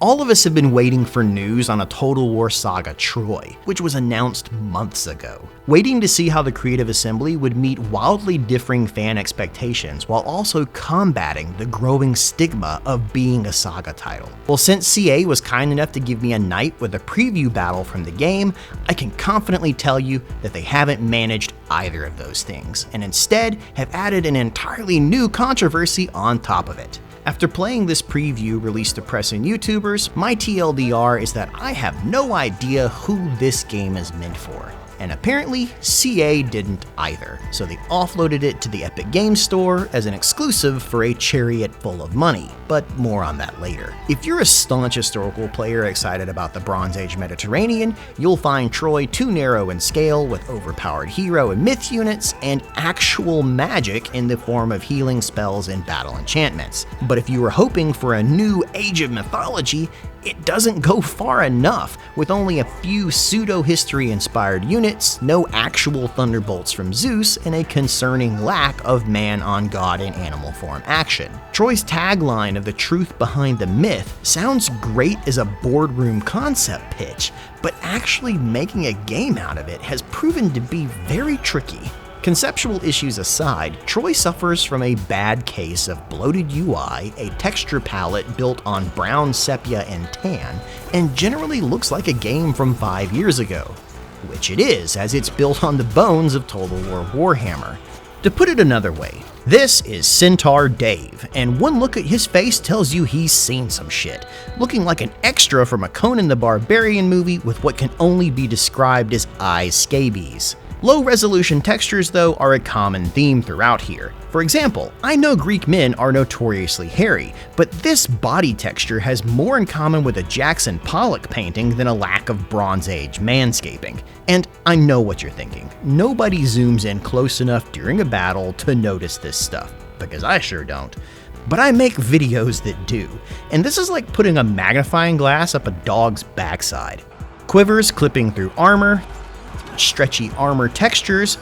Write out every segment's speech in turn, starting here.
All of us have been waiting for news on a Total War Saga Troy, which was announced months ago. Waiting to see how the Creative Assembly would meet wildly differing fan expectations while also combating the growing stigma of being a Saga title. Well, since CA was kind enough to give me a night with a preview battle from the game, I can confidently tell you that they haven't managed either of those things, and instead have added an entirely new controversy on top of it. After playing this preview released to press and YouTubers, my TLDR is that I have no idea who this game is meant for. And apparently, CA didn't either, so they offloaded it to the Epic Games Store as an exclusive for a chariot full of money, but more on that later. If you're a staunch historical player excited about the Bronze Age Mediterranean, you'll find Troy too narrow in scale with overpowered hero and myth units and actual magic in the form of healing spells and battle enchantments. But if you were hoping for a new Age of Mythology, it doesn't go far enough, with only a few pseudo-history inspired units, no actual thunderbolts from Zeus, and a concerning lack of man-on-god and animal form action. Troy's tagline of the truth behind the myth sounds great as a boardroom concept pitch, but actually making a game out of it has proven to be very tricky. Conceptual issues aside, Troy suffers from a bad case of bloated UI, a texture palette built on brown sepia and tan, and generally looks like a game from 5 years ago. Which it is, as it's built on the bones of Total War Warhammer. To put it another way, this is Centaur Dave, and one look at his face tells you he's seen some shit, looking like an extra from a Conan the Barbarian movie with what can only be described as eye scabies. Low-resolution textures, though, are a common theme throughout here. For example, I know Greek men are notoriously hairy, but this body texture has more in common with a Jackson Pollock painting than a lack of Bronze Age manscaping. And I know what you're thinking. Nobody zooms in close enough during a battle to notice this stuff, because I sure don't. But I make videos that do, and this is like putting a magnifying glass up a dog's backside. Quivers clipping through armor, stretchy armor textures,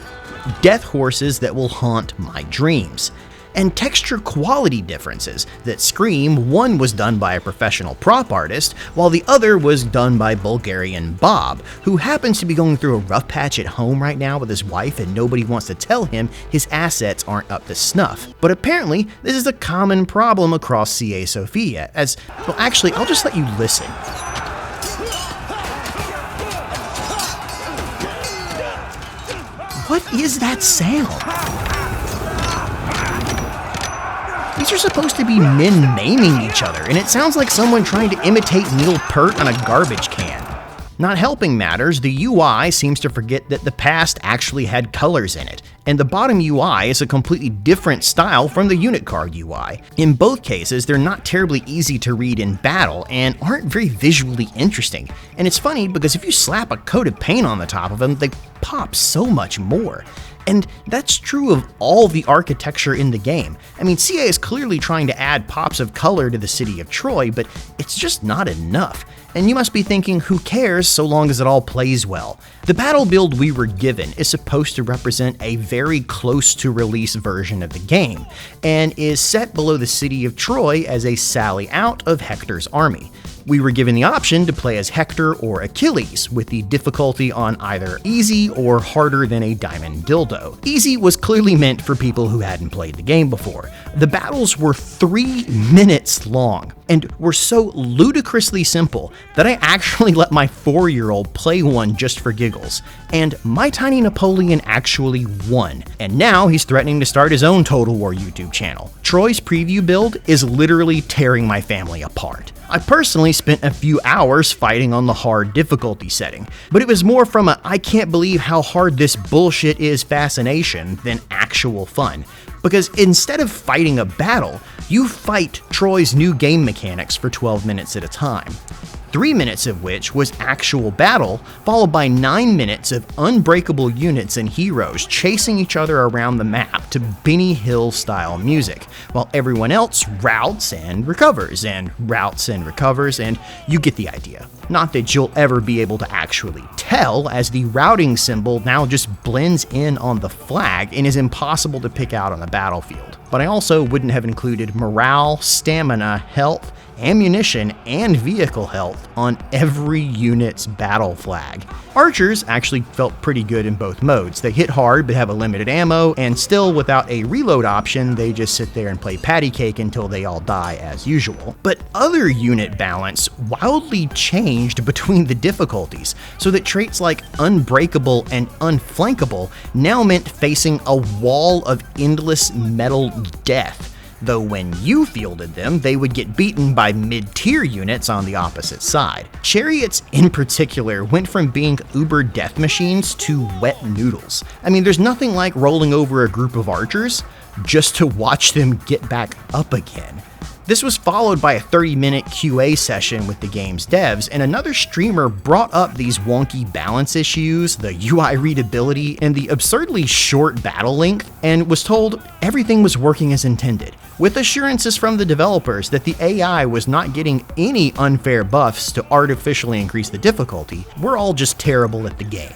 death horses that will haunt my dreams, and texture quality differences that scream one was done by a professional prop artist while the other was done by Bulgarian Bob, who happens to be going through a rough patch at home right now with his wife and nobody wants to tell him his assets aren't up to snuff. But apparently this is a common problem across CA Sofia, as, well actually I'll just let you listen. What is that sound? These are supposed to be men maiming each other, and it sounds like someone trying to imitate Neil Peart on a garbage can. Not helping matters, the UI seems to forget that the past actually had colors in it, and the bottom UI is a completely different style from the unit card UI. In both cases, they're not terribly easy to read in battle and aren't very visually interesting. And it's funny because if you slap a coat of paint on the top of them, they pop so much more. And that's true of all the architecture in the game. I mean, CA is clearly trying to add pops of color to the city of Troy, but it's just not enough. And you must be thinking, who cares so long as it all plays well? The battle build we were given is supposed to represent a very close to release version of the game, and is set below the city of Troy as a sally out of Hector's army. We were given the option to play as Hector or Achilles, with the difficulty on either easy or harder than a diamond dildo. Easy was clearly meant for people who hadn't played the game before. The battles were 3 minutes long, and were so ludicrously simple that I actually let my 4-year-old play one just for giggles. And my tiny Napoleon actually won, and now he's threatening to start his own Total War YouTube channel. Troy's preview build is literally tearing my family apart. I personally spent a few hours fighting on the hard difficulty setting, but it was more from a I can't believe how hard this bullshit is fascination than actual fun. Because instead of fighting a battle, you fight Troy's new game mechanics for 12 minutes at a time. 3 minutes of which was actual battle, followed by 9 minutes of unbreakable units and heroes chasing each other around the map to Benny Hill style music, while everyone else routs and recovers, and routs and recovers, and you get the idea. Not that you'll ever be able to actually tell, as the routing symbol now just blends in on the flag and is impossible to pick out on the battlefield. But I also wouldn't have included morale, stamina, health, ammunition, and vehicle health on every unit's battle flag. Archers actually felt pretty good in both modes. They hit hard but have a limited ammo, and still without a reload option, they just sit there and play patty cake until they all die as usual. But other unit balance wildly changed between the difficulties, so that traits like unbreakable and unflankable now meant facing a wall of endless metal death. Though when you fielded them, they would get beaten by mid-tier units on the opposite side. Chariots in particular went from being uber death machines to wet noodles. I mean, there's nothing like rolling over a group of archers just to watch them get back up again. This was followed by a 30-minute QA session with the game's devs, and another streamer brought up these wonky balance issues, the UI readability, and the absurdly short battle length, and was told everything was working as intended, with assurances from the developers that the AI was not getting any unfair buffs to artificially increase the difficulty. We're all just terrible at the game.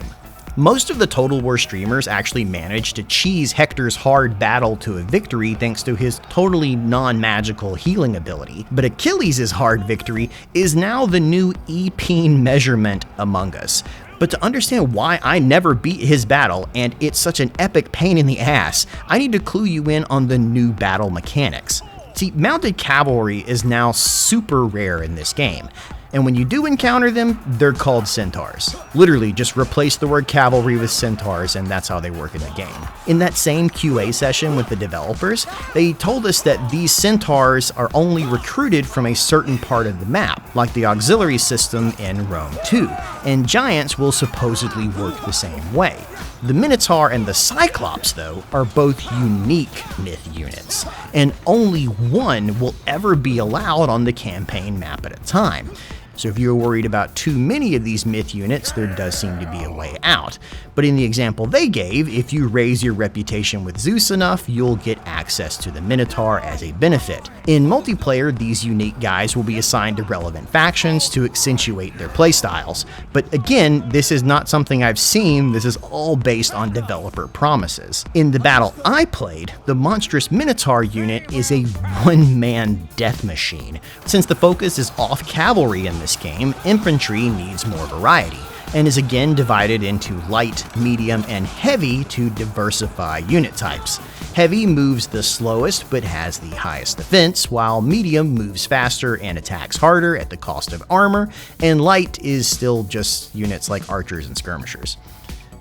Most of the Total War streamers actually managed to cheese Hector's hard battle to a victory thanks to his totally non-magical healing ability, but Achilles' hard victory is now the new EP measurement among us. But to understand why I never beat his battle, and it's such an epic pain in the ass, I need to clue you in on the new battle mechanics. See, mounted cavalry is now super rare in this game, and when you do encounter them, they're called centaurs. Literally, just replace the word cavalry with centaurs, and that's how they work in the game. In that same QA session with the developers, they told us that these centaurs are only recruited from a certain part of the map, like the auxiliary system in Rome 2, and giants will supposedly work the same way. The Minotaur and the Cyclops, though, are both unique myth units, and only one will ever be allowed on the campaign map at a time. So if you're worried about too many of these myth units, there does seem to be a way out. But in the example they gave, if you raise your reputation with Zeus enough, you'll get access to the Minotaur as a benefit. In multiplayer, these unique guys will be assigned to relevant factions to accentuate their playstyles. But again, this is not something I've seen, this is all based on developer promises. In the battle I played, the monstrous Minotaur unit is a one-man death machine. Since the focus is off cavalry in this game, infantry needs more variety, and is again divided into light, medium, and heavy to diversify unit types. Heavy moves the slowest but has the highest defense, while medium moves faster and attacks harder at the cost of armor, and light is still just units like archers and skirmishers.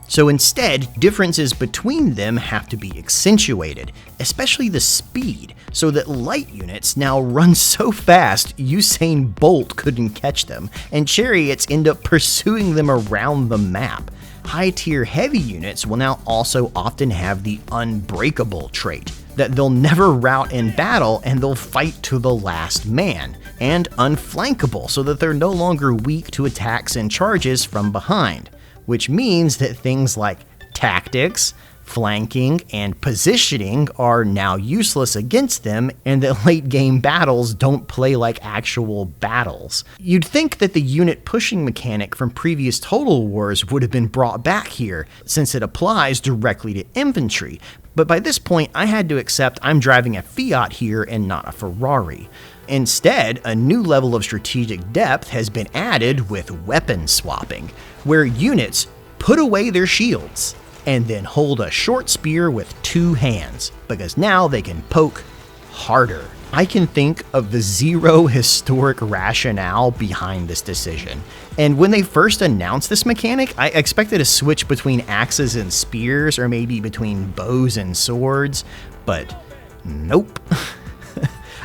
So instead, differences between them have to be accentuated, especially the speed, so that light units now run so fast Usain Bolt couldn't catch them, and chariots end up pursuing them around the map. High-tier heavy units will now also often have the unbreakable trait, that they'll never rout in battle and they'll fight to the last man, and unflankable, so that they're no longer weak to attacks and charges from behind. Which means that things like tactics, flanking, and positioning are now useless against them, and that late game battles don't play like actual battles. You'd think that the unit pushing mechanic from previous Total Wars would have been brought back here, since it applies directly to infantry, but by this point I had to accept I'm driving a Fiat here and not a Ferrari. Instead, a new level of strategic depth has been added with weapon swapping, where units put away their shields and then hold a short spear with two hands, because now they can poke harder. I can think of the zero historic rationale behind this decision, and when they first announced this mechanic, I expected a switch between axes and spears, or maybe between bows and swords, but nope.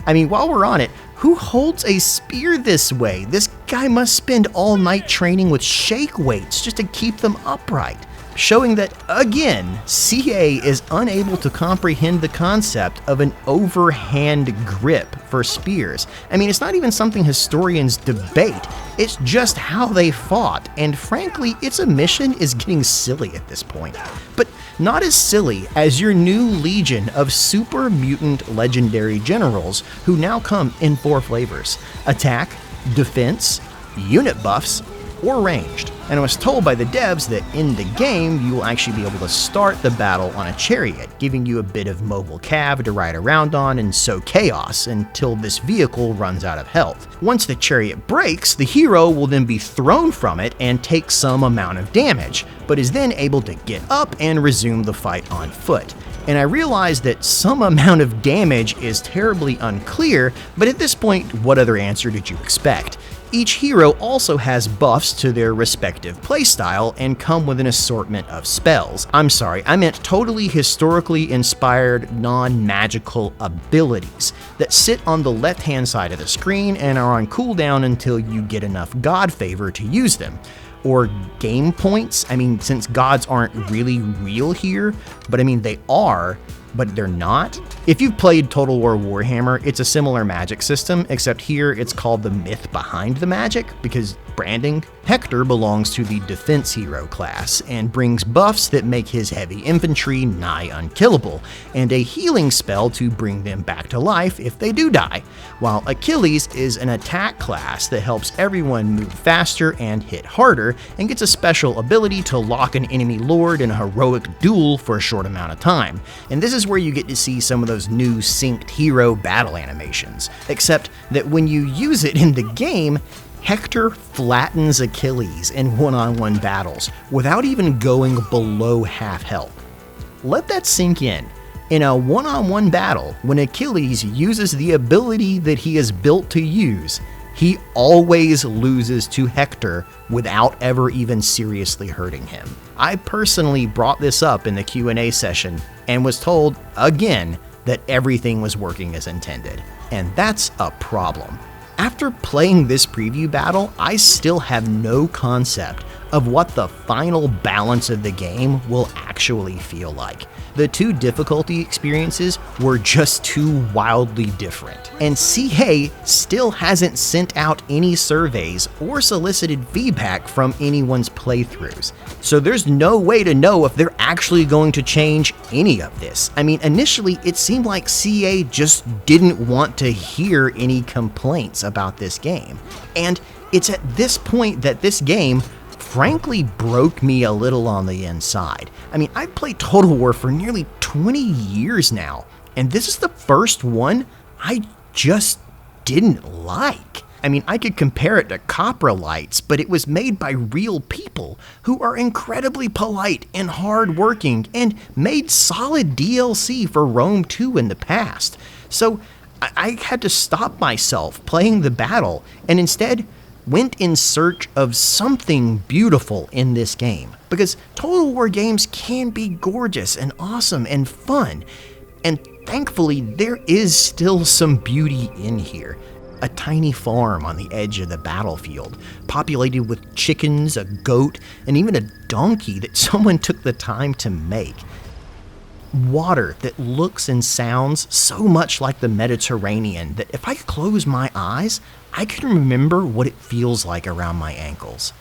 I mean, while we're on it, who holds a spear this way? This guy must spend all night training with shake weights just to keep them upright, showing that, again, CA is unable to comprehend the concept of an overhand grip for spears. I mean, it's not even something historians debate, it's just how they fought, and frankly, its omission is getting silly at this point. But not as silly as your new legion of super mutant legendary generals who now come in 4 flavors: attack, defense, unit buffs, or ranged. And I was told by the devs that in the game, you will actually be able to start the battle on a chariot, giving you a bit of mobile cav to ride around on and sow chaos until this vehicle runs out of health. Once the chariot breaks, the hero will then be thrown from it and take some amount of damage, but is then able to get up and resume the fight on foot. And I realized that some amount of damage is terribly unclear, but at this point, what other answer did you expect? Each hero also has buffs to their respective playstyle and come with an assortment of spells. I'm sorry, I meant totally historically inspired non-magical abilities that sit on the left-hand side of the screen and are on cooldown until you get enough god favor to use them. Or game points. I mean, since gods aren't really real here, but I mean, they are, but they're not. If you've played Total War Warhammer, it's a similar magic system, except here it's called the myth behind the magic, because branding, Hector belongs to the defense hero class and brings buffs that make his heavy infantry nigh unkillable, and a healing spell to bring them back to life if they do die, while Achilles is an attack class that helps everyone move faster and hit harder, and gets a special ability to lock an enemy lord in a heroic duel for a short amount of time. And this is where you get to see some of those new synced hero battle animations, except that when you use it in the game, Hector flattens Achilles in one-on-one battles without even going below half health. Let that sink in. In a one-on-one battle, when Achilles uses the ability that he is built to use, he always loses to Hector without ever even seriously hurting him. I personally brought this up in the Q&A session and was told, again, that everything was working as intended. And that's a problem. After playing this preview battle, I still have no concept of what the final balance of the game will actually feel like. The two difficulty experiences were just too wildly different, and CA still hasn't sent out any surveys or solicited feedback from anyone's playthroughs. So there's no way to know if they're actually going to change any of this. I mean, initially it seemed like CA just didn't want to hear any complaints about this game. And it's at this point that this game frankly broke me a little on the inside. I mean, I've played Total War for nearly 20 years now, and this is the first one I just didn't like. I mean, I could compare it to Coprolites, but it was made by real people who are incredibly polite and hardworking and made solid DLC for Rome 2 in the past. So I had to stop myself playing the battle and instead went in search of something beautiful in this game, because Total War games can be gorgeous and awesome and fun, and thankfully there is still some beauty in here. A tiny farm on the edge of the battlefield, populated with chickens, a goat, and even a donkey that someone took the time to make. Water that looks and sounds so much like the Mediterranean that if I close my eyes, I can remember what it feels like around my ankles.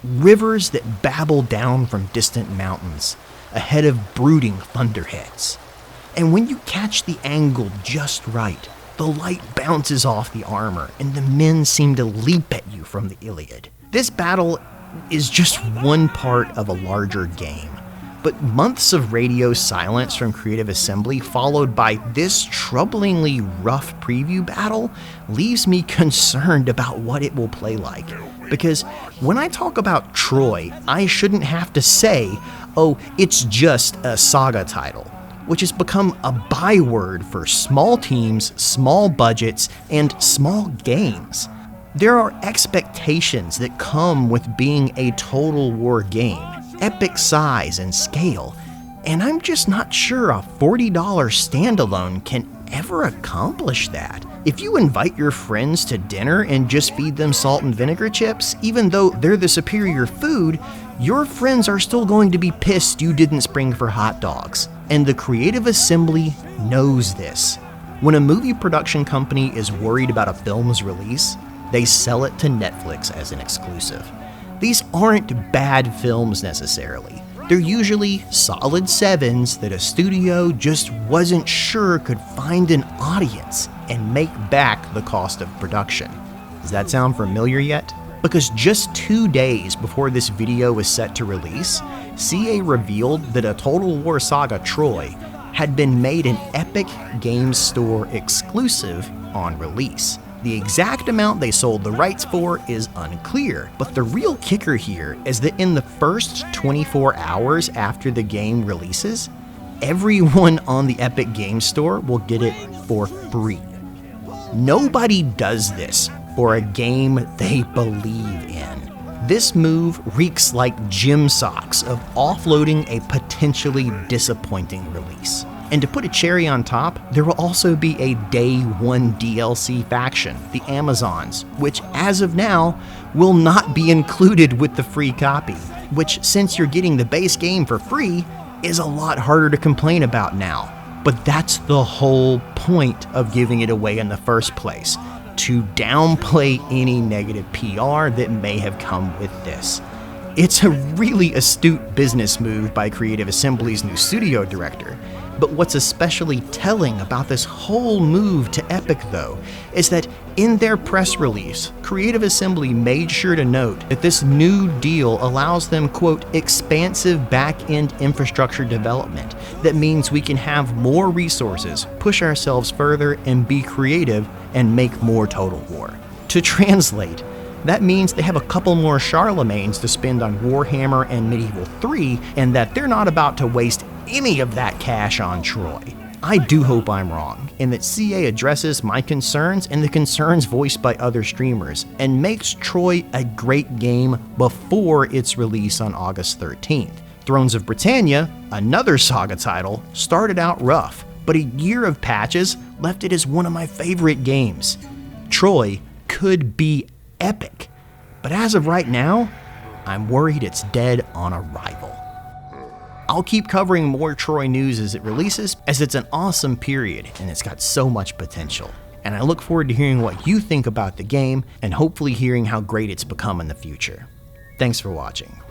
Rivers that babble down from distant mountains, ahead of brooding thunderheads. And when you catch the angle just right, the light bounces off the armor and the men seem to leap at you from the Illiad. This battle is just one part of a larger game. But months of radio silence from Creative Assembly followed by this troublingly rough preview battle leaves me concerned about what it will play like. Because when I talk about Troy, I shouldn't have to say, oh, it's just a SAGA title, which has become a byword for small teams, small budgets, and small games. There are expectations that come with being a Total War game. Epic size and scale, and I'm just not sure a $40 standalone can ever accomplish that. If you invite your friends to dinner and just feed them salt and vinegar chips, even though they're the superior food, your friends are still going to be pissed you didn't spring for hot dogs. And the Creative Assembly knows this. When a movie production company is worried about a film's release, they sell it to Netflix as an exclusive. These aren't bad films necessarily. They're usually solid 7s that a studio just wasn't sure could find an audience and make back the cost of production. Does that sound familiar yet? Because just 2 days before this video was set to release, CA revealed that a Total War Saga Troy had been made an Epic Games Store exclusive on release. The exact amount they sold the rights for is unclear, but the real kicker here is that in the first 24 hours after the game releases, everyone on the Epic Games Store will get it for free. Nobody does this for a game they believe in. This move reeks like gym socks of offloading a potentially disappointing release. And to put a cherry on top, there will also be a day one DLC faction, the Amazons, which as of now will not be included with the free copy, which since you're getting the base game for free is a lot harder to complain about now. But that's the whole point of giving it away in the first place, to downplay any negative PR that may have come with this. It's a really astute business move by Creative Assembly's new studio director. But what's especially telling about this whole move to Epic, though, is that in their press release, Creative Assembly made sure to note that this new deal allows them, quote, expansive back-end infrastructure development that means we can have more resources, push ourselves further, and be creative and make more Total War. To translate, that means they have a couple more Charlemagnes to spend on Warhammer and Medieval 3, and that they're not about to waste any of that cash on Troy. I do hope I'm wrong, and that CA addresses my concerns and the concerns voiced by other streamers, and makes Troy a great game before its release on August 13th. Thrones of Britannia, another Saga title, started out rough, but a year of patches left it as one of my favorite games. Troy could be epic, but as of right now, I'm worried it's dead on arrival. I'll keep covering more Troy news as it releases, as it's an awesome period and it's got so much potential. And I look forward to hearing what you think about the game and hopefully hearing how great it's become in the future. Thanks for watching.